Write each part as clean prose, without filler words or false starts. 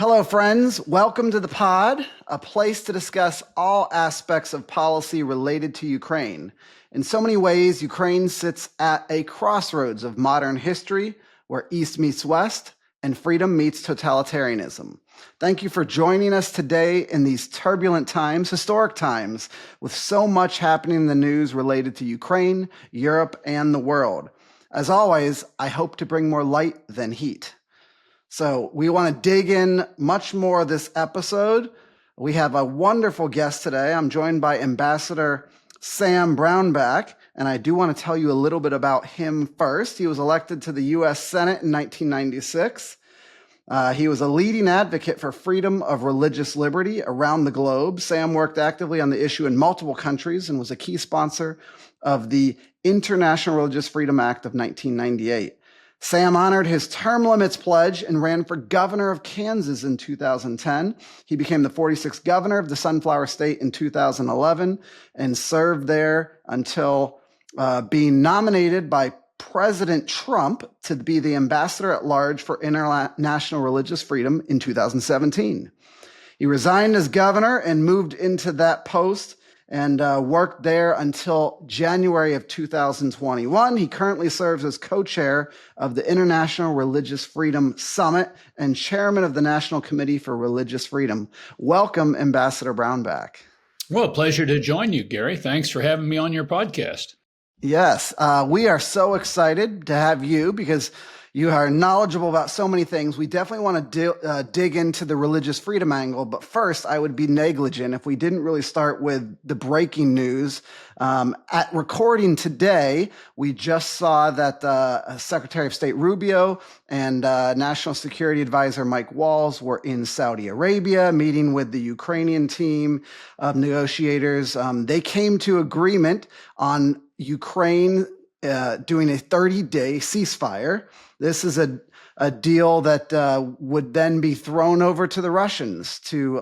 Hello, friends. Welcome to the pod, a place to discuss all aspects of policy related to Ukraine. In so many ways, Ukraine sits at a crossroads of modern history where East meets West and freedom meets totalitarianism. Thank you for joining us today in these turbulent times, historic times, with so much happening in the news related to Ukraine, Europe, and the world. As always, I hope to bring more light than heat. So we want to dig in much more this episode. We have a wonderful guest today. I'm joined by Ambassador Sam Brownback, and I do want to tell you a little bit about him first. He was elected to the U.S. Senate in 1996. He was a leading advocate for freedom of religious liberty around the globe. Sam worked actively on the issue in multiple countries and was a key sponsor of the International Religious Freedom Act of 1998. Sam honored his term limits pledge and ran for governor of Kansas in 2010. He became the 46th governor of the Sunflower State in 2011 and served there until being nominated by President Trump to be the ambassador at large for international religious freedom in 2017. He resigned as governor and moved into that post and worked there until January of 2021. He currently serves as co-chair of the International Religious Freedom Summit and chairman of the National Committee for Religious Freedom. Welcome, Ambassador Brownback. Well, a pleasure to join you, Gary. Thanks for having me on your podcast. Yes, we are so excited to have you because you are knowledgeable about so many things. We definitely want to dig into the religious freedom angle. But first, I would be negligent if we didn't really start with the breaking news. At recording today, we just saw that Secretary of State Rubio and National Security Advisor Mike Walls were in Saudi Arabia meeting with the Ukrainian team of negotiators. They came to agreement on Ukraine doing a 30-day ceasefire. This is a deal that would then be thrown over to the Russians to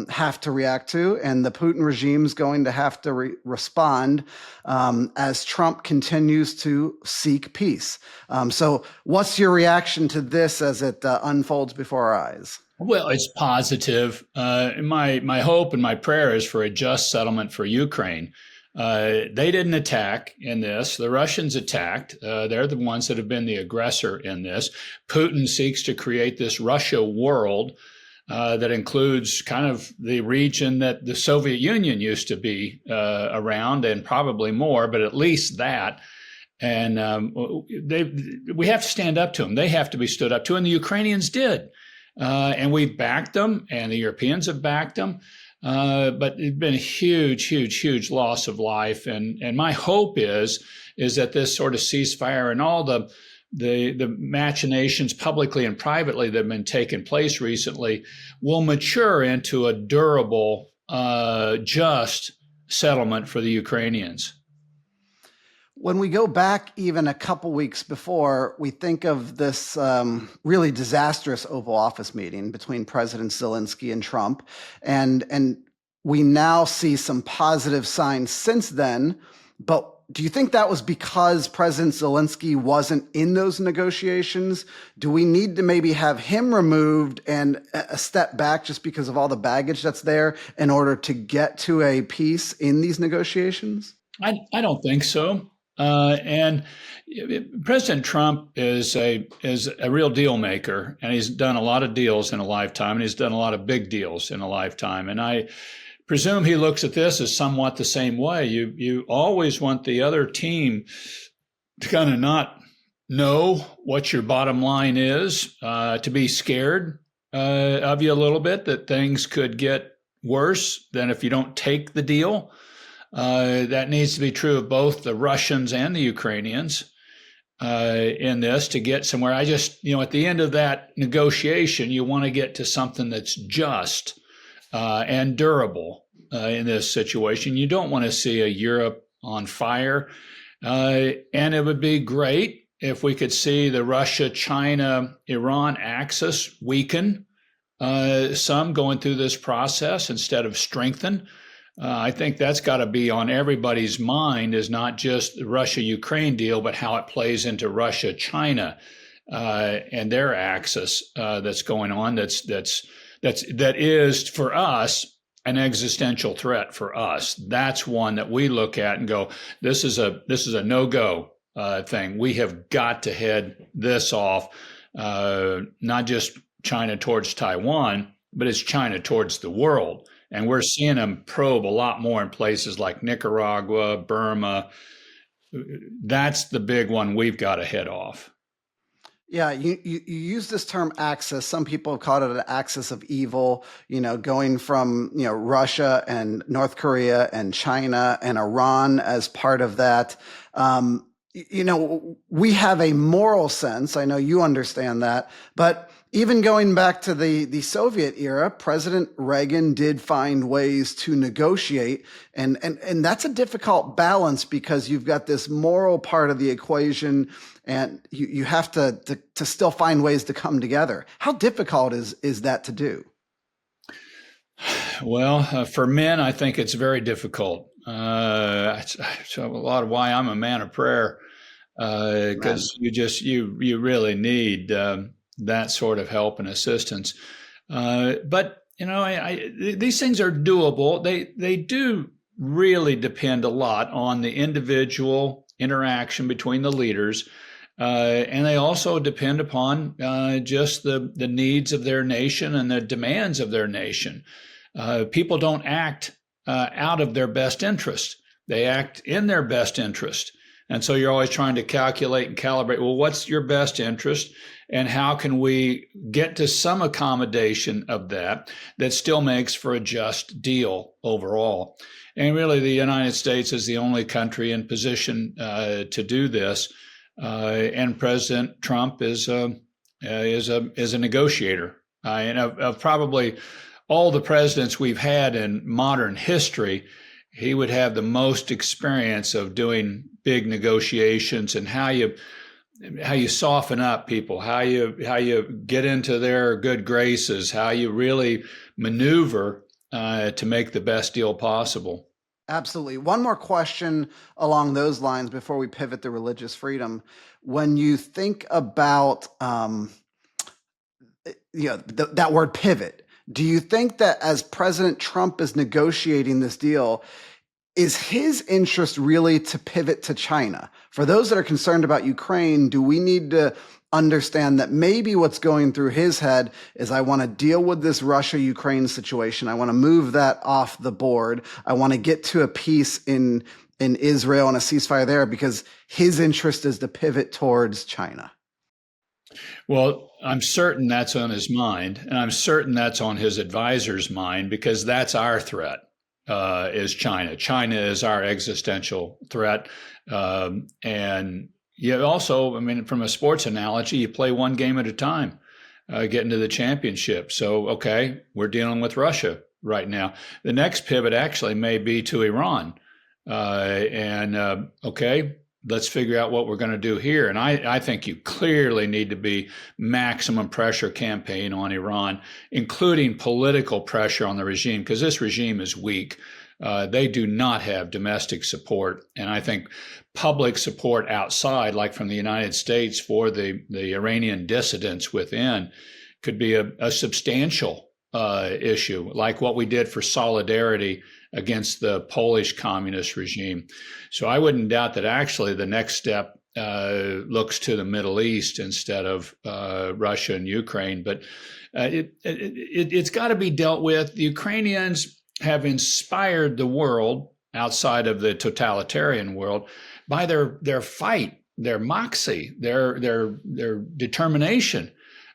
have to react to, and the Putin regime's going to have to respond as Trump continues to seek peace. So what's your reaction to this as it unfolds before our eyes? Well, it's positive. My hope and my prayer is for a just settlement for Ukraine. They didn't attack in this. The Russians attacked. They're the ones that have been the aggressor in this. Putin seeks to create this Russia world that includes kind of the region that the Soviet Union used to be around, and probably more, but at least that. And we have to stand up to them. They have to be stood up to, and the Ukrainians did. And we've backed them, and the Europeans have backed them. But it's been a huge loss of life. And my hope is that this sort of ceasefire and all the machinations publicly and privately that have been taking place recently will mature into a durable, just settlement for the Ukrainians. When we go back even a couple weeks before, we think of this really disastrous Oval Office meeting between President Zelensky and Trump. And we now see some positive signs since then. But do you think that was because President Zelensky wasn't in those negotiations? Do we need to maybe have him removed and a step back just because of all the baggage that's there in order to get to a peace in these negotiations? I don't think so. And President Trump is a real deal maker, and he's done a lot of deals in a lifetime, and he's done a lot of big deals in a lifetime. And I presume he looks at this as somewhat the same way. You always want the other team to kind of not know what your bottom line is, to be scared of you a little bit, that things could get worse than if you don't take the deal. That needs to be true of both the Russians and the Ukrainians in this to get somewhere. I just, at the end of that negotiation, you want to get to something that's just and durable in this situation. You don't want to see a Europe on fire. And it would be great if we could see the Russia, China, Iran axis weaken some going through this process instead of strengthen. I think that's got to be on everybody's mind, is not just the Russia-Ukraine deal, but how it plays into Russia-China and their axis that's going on, that's that is for us an existential threat for us. That's one that we look at and go, this is a no-go thing. We have got to head this off, not just China towards Taiwan, but it's China towards the world. And we're seeing them probe a lot more in places like Nicaragua, Burma. That's the big one we've got to head off. Yeah, you use this term axis. Some people have called it an axis of evil, going from, Russia and North Korea and China and Iran as part of that. We have a moral sense. I know you understand that, but even going back to the Soviet era, President Reagan did find ways to negotiate, and that's a difficult balance because you've got this moral part of the equation, and you have to still find ways to come together. How difficult is that to do? Well, for men, I think it's very difficult. It's a lot of why I'm a man of prayer, because you really need that sort of help and assistance. But these things are doable. They do really depend a lot on the individual interaction between the leaders. And they also depend upon just the needs of their nation and the demands of their nation. People don't act out of their best interest. They act in their best interest. And so you're always trying to calculate and calibrate, well, what's your best interest? And how can we get to some accommodation of that still makes for a just deal overall? And really, the United States is the only country in position to do this. And President Trump is a negotiator. And of probably all the presidents we've had in modern history, he would have the most experience of doing big negotiations and how you soften up people, how you get into their good graces, how you really maneuver to make the best deal possible. Absolutely. One more question along those lines before we pivot to religious freedom. When you think about that word pivot, do you think that as President Trump is negotiating this deal, is his interest really to pivot to China? For those that are concerned about Ukraine, do we need to understand that maybe what's going through his head is, I want to deal with this Russia-Ukraine situation. I want to move that off the board. I want to get to a peace in Israel and a ceasefire there, because his interest is to pivot towards China? Well, I'm certain that's on his mind, and I'm certain that's on his advisor's mind, because that's our threat, is China. China is our existential threat. And you also, from a sports analogy, you play one game at a time, getting to the championship. So, okay, we're dealing with Russia right now. The next pivot actually may be to Iran. Okay, let's figure out what we're going to do here. And I think you clearly need to be maximum pressure campaign on Iran, including political pressure on the regime, because this regime is weak. They do not have domestic support. And I think public support outside, like from the United States for the Iranian dissidents within, could be a substantial issue, like what we did for solidarity against the Polish communist regime. So I wouldn't doubt that actually the next step looks to the Middle East instead of Russia and Ukraine. But it's got to be dealt with. The Ukrainians have inspired the world outside of the totalitarian world by their fight, their moxie, their determination.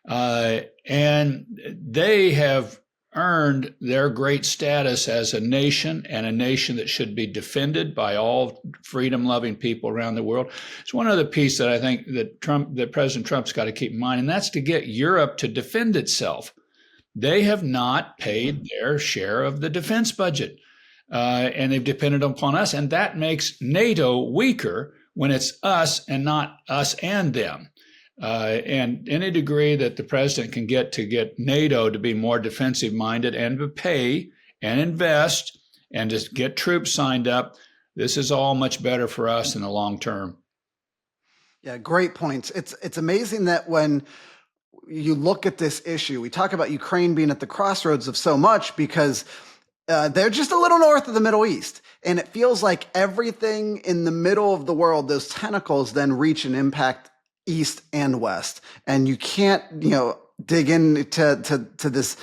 And they have earned their great status as a nation, and a nation that should be defended by all freedom-loving people around the world. It's one other piece that I think that President Trump's got to keep in mind, and that's to get Europe to defend itself. They have not paid their share of the defense budget, and they've depended upon us, and that makes NATO weaker when it's us and not us and them. And any degree that the president can get NATO to be more defensive minded and to pay and invest and just get troops signed up, this is all much better for us in the long term. Yeah, great points. It's amazing that when you look at this issue, we talk about Ukraine being at the crossroads of so much because they're just a little north of the Middle East. And it feels like everything in the middle of the world, those tentacles then reach and impact East and West. And you can't, dig into this,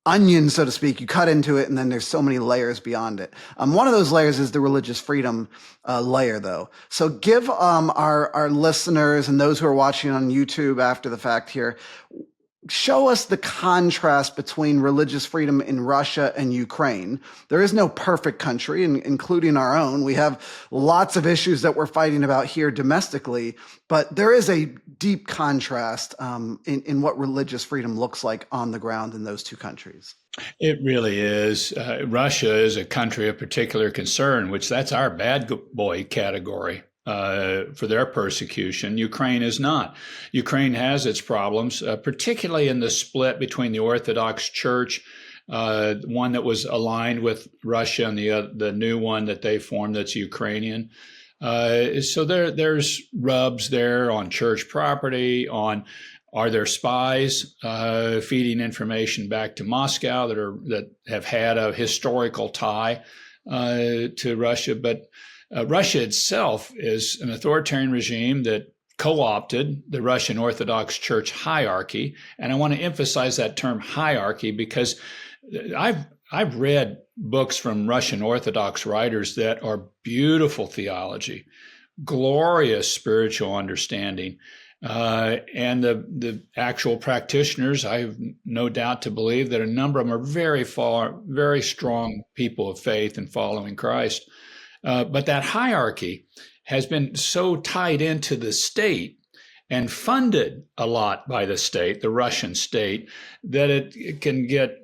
onion, so to speak. You cut into it, and then there's so many layers beyond it. One of those layers is the religious freedom layer, though. So give our listeners and those who are watching on YouTube after the fact here, show us the contrast between religious freedom in Russia and Ukraine. There is no perfect country, including our own. We have lots of issues that we're fighting about here domestically, but there is a deep contrast in what religious freedom looks like on the ground in those two countries. It really is. Russia is a country of particular concern, which that's our bad boy category. For their persecution. Ukraine is not. Ukraine has its problems, particularly in the split between the Orthodox Church, one that was aligned with Russia, and the new one that they formed that's Ukrainian. So there's rubs there on church property, on are there spies feeding information back to Moscow that have had a historical tie to Russia, but Russia itself is an authoritarian regime that co-opted the Russian Orthodox Church hierarchy. And I want to emphasize that term hierarchy because I've read books from Russian Orthodox writers that are beautiful theology, glorious spiritual understanding. And the actual practitioners, I have no doubt to believe that a number of them are very strong people of faith and following Christ. But that hierarchy has been so tied into the state and funded a lot by the state, the Russian state, that it can get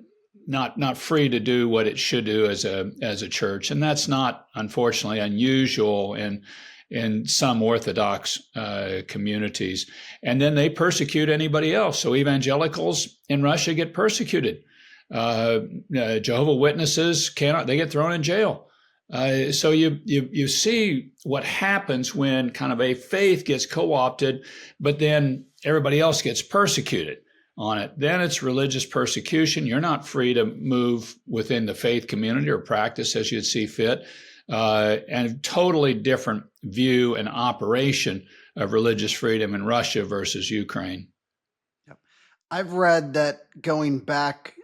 not free to do what it should do as a church. And that's not, unfortunately, unusual in some Orthodox communities. And then they persecute anybody else. So evangelicals in Russia get persecuted. Jehovah's Witnesses they get thrown in jail. So you see what happens when kind of a faith gets co-opted, but then everybody else gets persecuted on it. Then it's religious persecution. You're not free to move within the faith community or practice as you'd see fit. And a totally different view and operation of religious freedom in Russia versus Ukraine. I've read that going back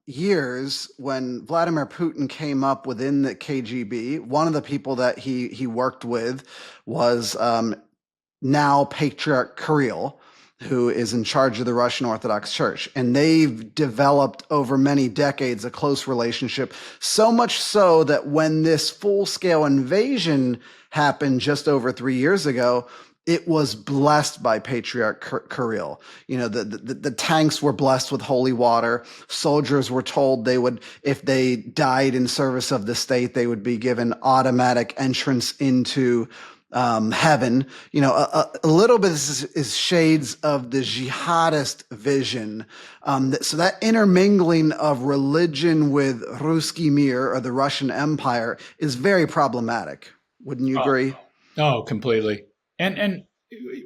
years, when Vladimir Putin came up within the KGB, one of the people that he worked with was now Patriarch Kirill, who is in charge of the Russian Orthodox Church. And they've developed over many decades a close relationship, so much so that when this full-scale invasion happened just over 3 years ago, it was blessed by Patriarch Kirill. The tanks were blessed with holy water. Soldiers were told they would, if they died in service of the state, they would be given automatic entrance into heaven. A little bit is shades of the jihadist vision. So that intermingling of religion with Ruski Mir, or the Russian Empire, is very problematic. Wouldn't you agree? Oh, completely. And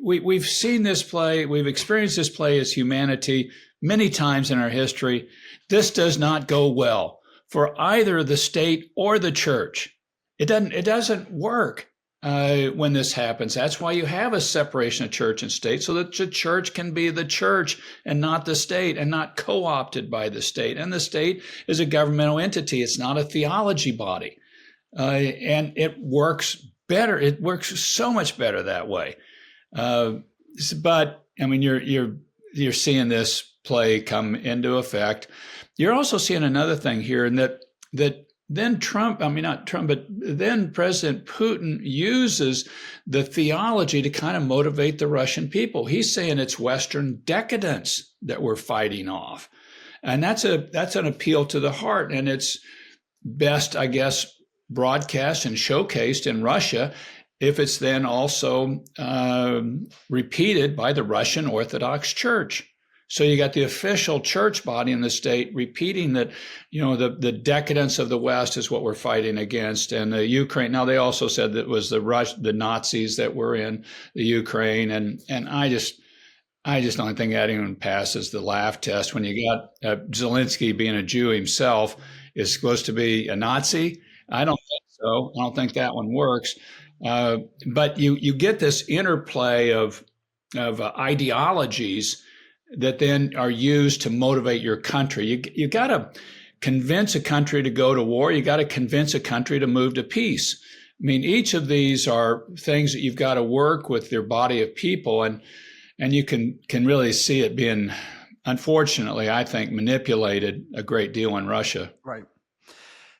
we've seen this play, we've experienced this play as humanity many times in our history. This does not go well for either the state or the church. It doesn't work when this happens. That's why you have a separation of church and state, so that the church can be the church and not the state, and not co-opted by the state. And the state is a governmental entity. It's not a theology body. And it works better. It works so much better that way. But I mean, you're seeing this play come into effect. You're also seeing another thing here, and that then then President Putin uses the theology to kind of motivate the Russian people. He's saying it's Western decadence that we're fighting off, and that's an appeal to the heart, and it's best, I guess, broadcast and showcased in Russia if it's then also repeated by the Russian Orthodox Church. So you got the official church body in the state repeating that, the decadence of the West is what we're fighting against. And the Ukraine, now they also said that it was the Nazis that were in the Ukraine. And I just don't think that even passes the laugh test when you got Zelensky being a Jew himself is supposed to be a Nazi. I don't think so. I don't think that one works. But you get this interplay of ideologies that then are used to motivate your country. You got to convince a country to go to war. You got to convince a country to move to peace. I mean, each of these are things that you've got to work with your body of people, and you can really see it being, unfortunately, I think, manipulated a great deal in Russia. Right.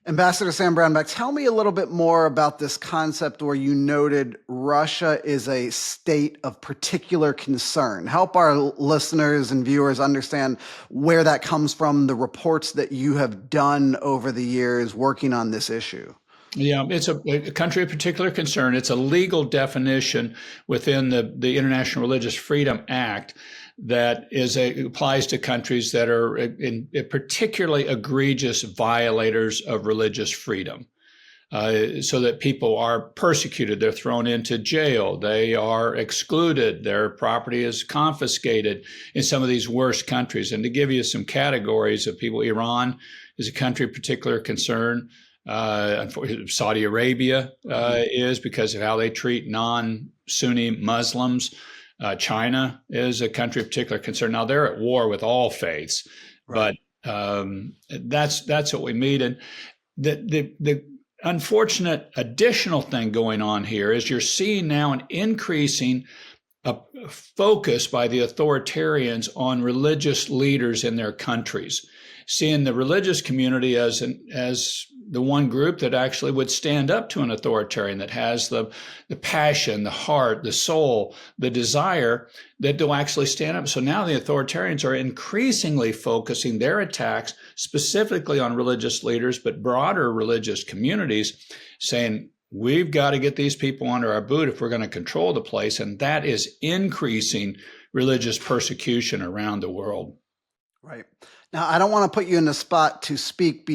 Ambassador Sam Brownback, tell me a little bit more about this concept where you noted Russia is a state of particular concern. Help our listeners and viewers understand where that comes from, the reports that you have done over the years working on this issue. Yeah, it's a country of particular concern. It's a legal definition within the International Religious Freedom Act that applies to countries that are in particularly egregious violators of religious freedom, so that people are persecuted. They're thrown into jail. They are excluded. Their property is confiscated in some of these worst countries. And to give you some categories of people, Iran is a country of particular concern. Saudi Arabia is because of how they treat non-Sunni Muslims. China is a country of particular concern. Now they're at war with all faiths, right. But that's what we mean. And the unfortunate additional thing going on here is you're seeing now an increasing focus by the authoritarians on religious leaders in their countries, seeing the religious community as the one group that actually would stand up to an authoritarian, that has the passion, the heart, the soul, the desire that they'll actually stand up. So now the authoritarians are increasingly focusing their attacks specifically on religious leaders, but broader religious communities, saying, we've got to get these people under our boot if we're going to control the place. And that is increasing religious persecution around the world. Right. Now, I don't want to put you in the spot to speak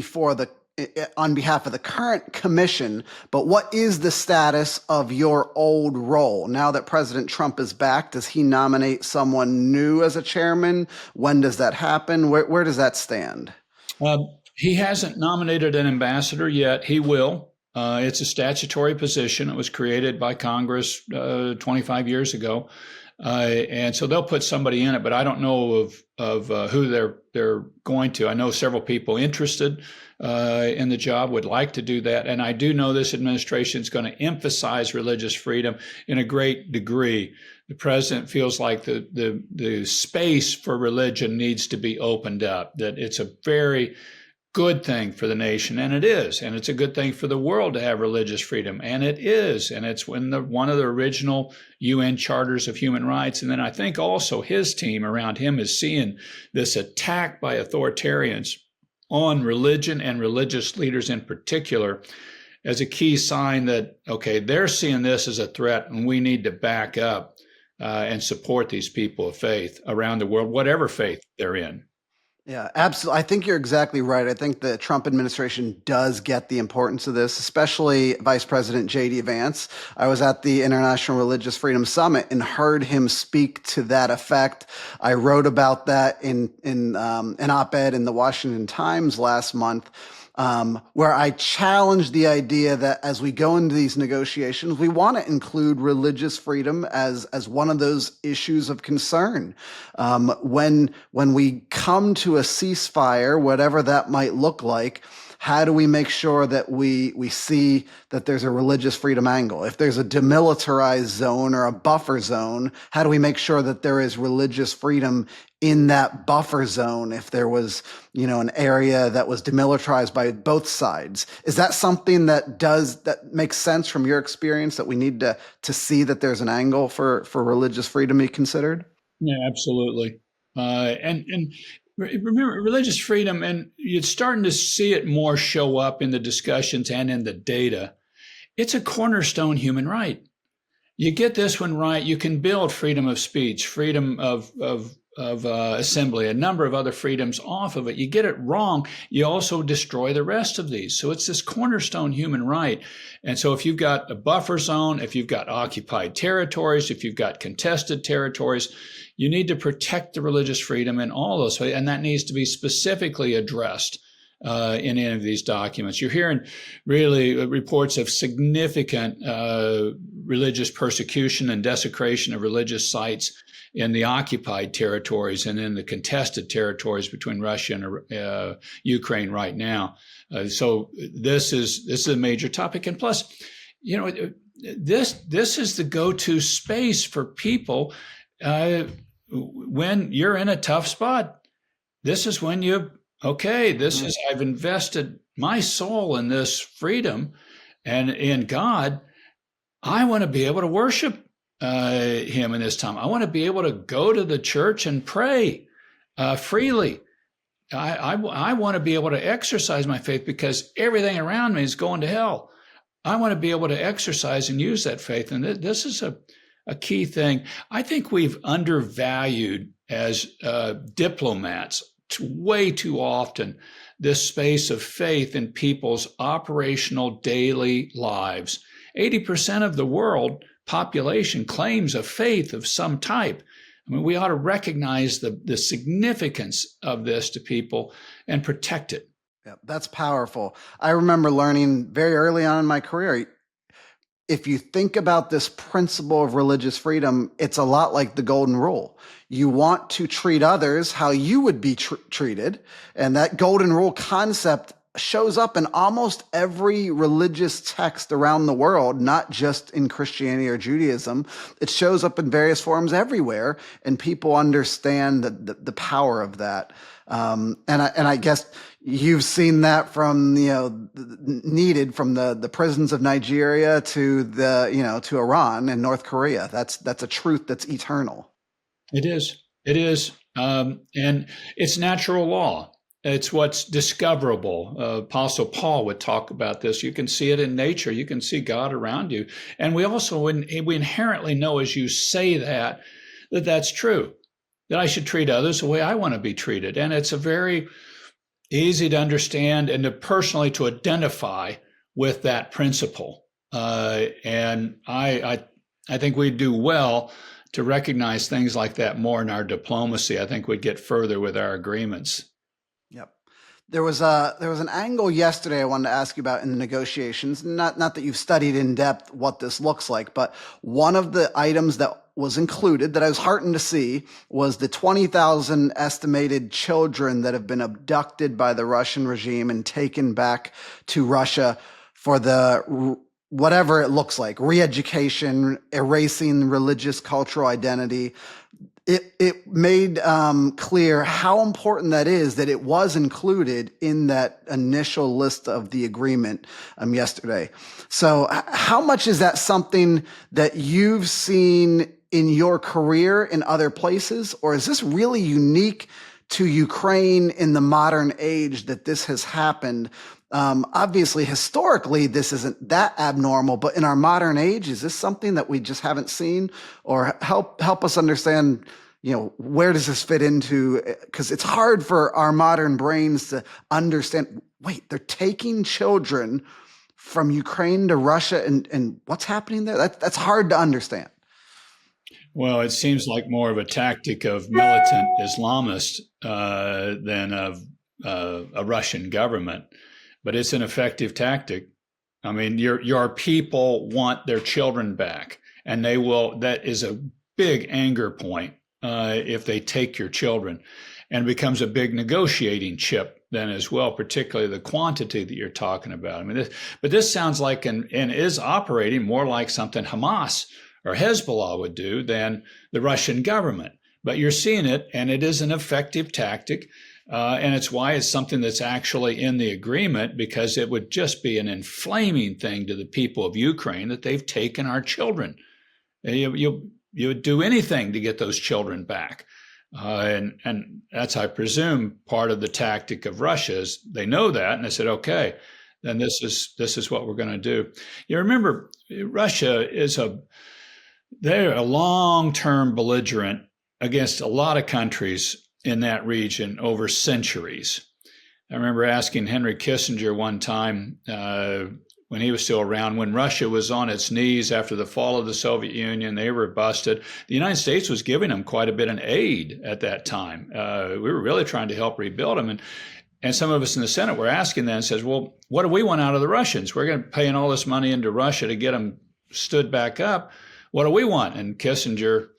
on behalf of the current commission, but what is the status of your old role? Now that President Trump is back, does he nominate someone new as a chairman? When does that happen? Where does that stand? He hasn't nominated an ambassador yet. He will. It's a statutory position. It was created by Congress 25 years ago. And so they'll put somebody in it, but I don't know of who they're going to. I know several people interested in the job would like to do that. And I do know this administration is going to emphasize religious freedom in a great degree. The president feels like the space for religion needs to be opened up, that it's a very good thing for the nation, and it is, and it's a good thing for the world to have religious freedom, and it is, and it's one of the original UN charters of human rights. And then I think also his team around him is seeing this attack by authoritarians on religion and religious leaders in particular as a key sign that, okay, they're seeing this as a threat, and we need to back up and support these people of faith around the world, whatever faith they're in. Yeah, absolutely. I think you're exactly right. I think the Trump administration does get the importance of this, especially Vice President J.D. Vance. I was at the International Religious Freedom Summit and heard him speak to that effect. I wrote about that in an op-ed in the Washington Times last month, where I challenged the idea that as we go into these negotiations, we want to include religious freedom as one of those issues of concern. When we come to a ceasefire, whatever that might look like, how do we make sure that we see that there's a religious freedom angle? If there's a demilitarized zone or a buffer zone, how do we make sure that there is religious freedom in that buffer zone if there was, an area that was demilitarized by both sides? Is that something that makes sense from your experience, that we need to see that there's an angle for religious freedom to be considered? Yeah, absolutely. And remember, religious freedom, and you're starting to see it more show up in the discussions and in the data. It's a cornerstone human right. You get this one right, you can build freedom of speech, freedom of assembly, a number of other freedoms off of it. You get it wrong, you also destroy the rest of these. So it's this cornerstone human right. And so if you've got a buffer zone, if you've got occupied territories, if you've got contested territories, you need to protect the religious freedom in all those ways. And that needs to be specifically addressed in any of these documents. You're hearing really reports of significant religious persecution and desecration of religious sites in the occupied territories and in the contested territories between Russia and Ukraine right now. So this is a major topic. And plus, this is the go-to space for people when you're in a tough spot. This is when I've invested my soul in this freedom and in God. I want to be able to worship him in this time. I want to be able to go to the church and pray freely. I want to be able to exercise my faith because everything around me is going to hell. I want to be able to exercise and use that faith. And this is a key thing. I think we've undervalued as diplomats way too often this space of faith in people's operational daily lives. 80% of the world population claims a faith of some type. I mean, we ought to recognize the significance of this to people and protect it. Yeah, that's powerful. I remember learning very early on in my career, if you think about this principle of religious freedom, it's a lot like the golden rule. You want to treat others how you would be treated. And that golden rule concept shows up in almost every religious text around the world, not just in Christianity or Judaism. It shows up in various forms everywhere, and people understand the power of that. And I guess you've seen that from needed from the prisons of Nigeria to to Iran and North Korea. That's a truth that's eternal. It is, and it's natural law. It's what's discoverable. Apostle Paul would talk about this. You can see it in nature. You can see God around you. And we also, we inherently know as you say that that's true, that I should treat others the way I want to be treated. And it's a very easy to understand and to identify with that principle. And I think we do well to recognize things like that more in our diplomacy. I think we'd get further with our agreements. Yep. There was an angle yesterday I wanted to ask you about in the negotiations. Not that you've studied in depth what this looks like, but one of the items that was included that I was heartened to see was the 20,000 estimated children that have been abducted by the Russian regime and taken back to Russia for the whatever it looks like, re-education, erasing religious cultural identity. It made clear how important that is, that it was included in that initial list of the agreement yesterday. So how much is that something that you've seen in your career in other places, or is this really unique to Ukraine in the modern age that this has happened? Obviously, historically, this isn't that abnormal, but in our modern age, is this something that we just haven't seen? Or help us understand, where does this fit into? Because it's hard for our modern brains to understand, wait, they're taking children from Ukraine to Russia and what's happening there? That's hard to understand. Well, it seems like more of a tactic of militant Islamists than of a Russian government. But it's an effective tactic. I mean, your people want their children back, and they will. That is a big anger point if they take your children, and it becomes a big negotiating chip then as well, particularly the quantity that you're talking about. I mean, this sounds like and is operating more like something Hamas or Hezbollah would do than the Russian government. But you're seeing it, and it is an effective tactic. And it's why it's something that's actually in the agreement, because it would just be an inflaming thing to the people of Ukraine that they've taken our children. You would do anything to get those children back. And that's, I presume, part of the tactic of Russia is they know that, and they said, okay, then this is what we're going to do. You remember, Russia they're a long-term belligerent against a lot of countries in that region over centuries. I remember asking Henry Kissinger one time when he was still around, when Russia was on its knees after the fall of the Soviet Union, they were busted. The United States was giving them quite a bit of aid at that time. We were really trying to help rebuild them. And some of us in the Senate were asking then, says, well, what do we want out of the Russians? We're going to pay all this money into Russia to get them stood back up. What do we want? And Kissinger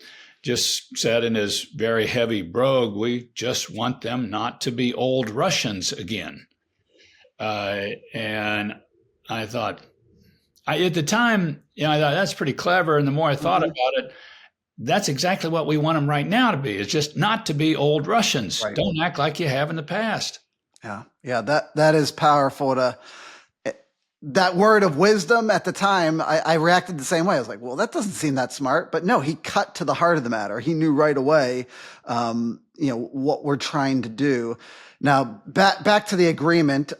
just said in his very heavy brogue, we just want them not to be old Russians again. And I thought, at the time, I thought that's pretty clever. And the more I thought about it, that's exactly what we want them right now to be. It's just not to be old Russians. Right. Don't act like you have in the past. Yeah, that is powerful. That word of wisdom at the time, I reacted the same way. I was like, well, that doesn't seem that smart. But no, he cut to the heart of the matter. He knew right away, what we're trying to do. Now, back to the agreement.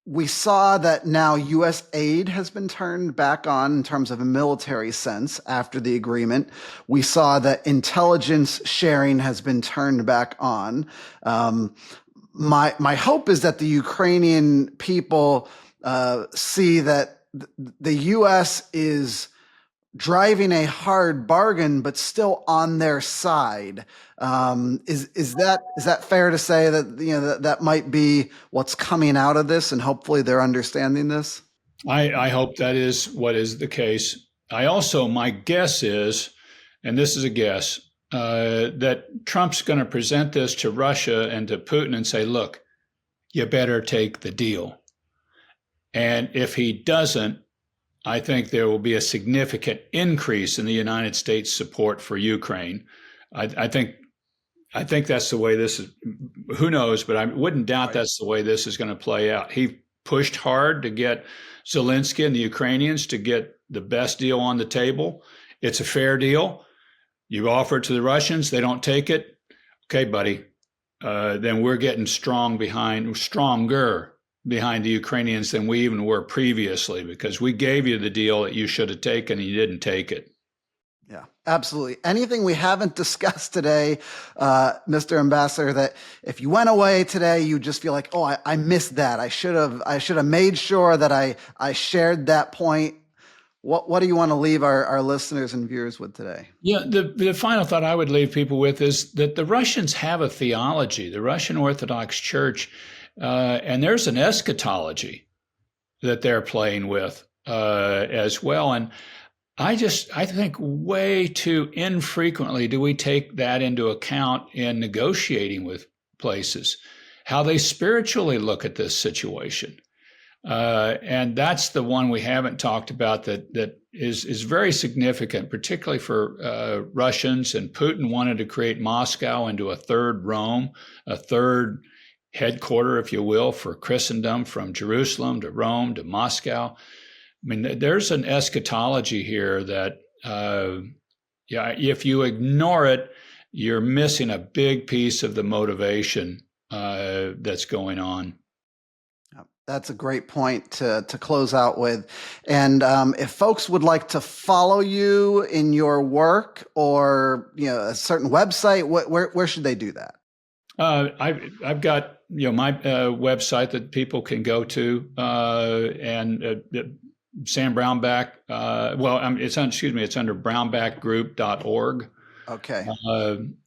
We saw that now U.S. aid has been turned back on in terms of a military sense after the agreement. We saw that intelligence sharing has been turned back on. My hope is that the Ukrainian people see that the U.S. is driving a hard bargain, but still on their side. Is that fair to say that that might be what's coming out of this, and hopefully they're understanding this? I hope that is what is the case. My guess is, and this is a guess, that Trump's going to present this to Russia and to Putin and say, look, you better take the deal. And if he doesn't, I think there will be a significant increase in the United States support for Ukraine. I think that's the way this is. Who knows? But I wouldn't doubt that's the way this is going to play out. He pushed hard to get Zelensky and the Ukrainians to get the best deal on the table. It's a fair deal. You offer it to the Russians, they don't take it. Okay, buddy. Then we're getting stronger behind the Ukrainians than we even were previously, because we gave you the deal that you should have taken and you didn't take it. Yeah, absolutely. Anything we haven't discussed today, Mr. Ambassador, that if you went away today, you just feel like, oh, I missed that. I should have made sure that I shared that point. What do you want to leave our listeners and viewers with today? Yeah, the final thought I would leave people with is that the Russians have a theology, the Russian Orthodox Church, and there's an eschatology that they're playing with as well. And I think way too infrequently do we take that into account in negotiating with places, how they spiritually look at this situation. And that's the one we haven't talked about that is very significant, particularly for Russians. And Putin wanted to create Moscow into a third Rome, a third headquarter, if you will, for Christendom, from Jerusalem to Rome to Moscow. I mean, there's an eschatology here that, if you ignore it, you're missing a big piece of the motivation that's going on. That's a great point to close out with. And if folks would like to follow you in your work or a certain website, where should they do that? I've got my website that people can go to, and Sam Brownback. It's under brownbackgroup.org. Okay.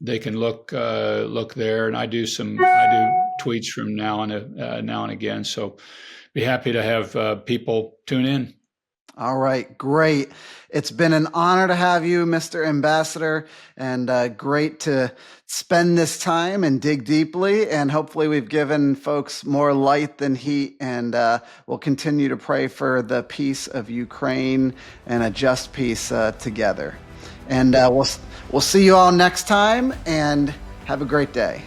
They can look there, and I do tweets from now and again. So, be happy to have people tune in. All right, great. It's been an honor to have you, Mr. Ambassador, and great to spend this time and dig deeply. And hopefully we've given folks more light than heat, and we'll continue to pray for the peace of Ukraine and a just peace together. And we'll see you all next time, and have a great day.